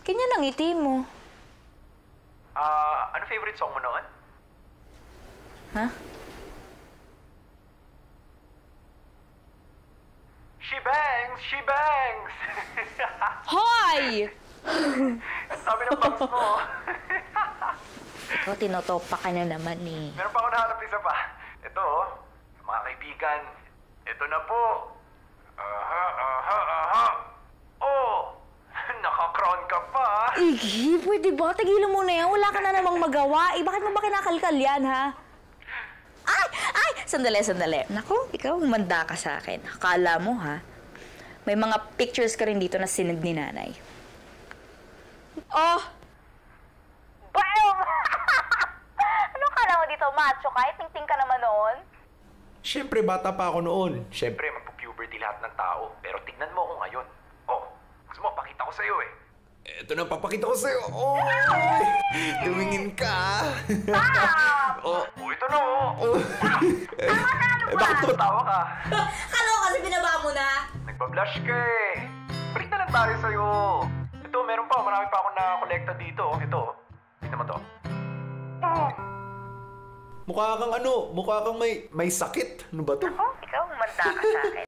Ganyan ang ngiti mo. Ano favorite song mo noon? Ha? She bangs! She bangs! Hoy! Ang sabi ng bangs mo. Ikaw, tinotopa ka na naman eh. Meron pa ako nahanap isa pa. Ito, mga kaibigan. Ito na po. Oh! Naka-crown ka pa. Pwede ba? Tigilan mo na yan. Wala ka na namang magawa. Bakit mo ba kinakalkal yan, ha? Ay! Sandali. Naku, ikaw, humanda ka sa akin. Akala mo, ha? May mga pictures ka rin dito na sinend ni nanay. Oh! Bam! Ano kala mo dito, macho ka? Ting-ting ka naman noon? Siyempre, bata pa ako noon. Siyempre, magpo-puberty lahat ng tao. Pero tignan mo ako ngayon. Oh, gusto mo, pakita ko sa'yo eh. Ito na, papakita ko sa'yo. Oh! Tumingin ka. Oh, ito na oh. Bakit tumatawa ka? Kala ko kasi binaba mo na. Nagbablush ka eh. Balik na lang tayo sa'yo. Ito, meron pa. Marami pa akong nakakolekta dito. Ito. Tignan mo to. Mukha kang may sakit. Ano ba to? Ikaw, humanda ka sa akin.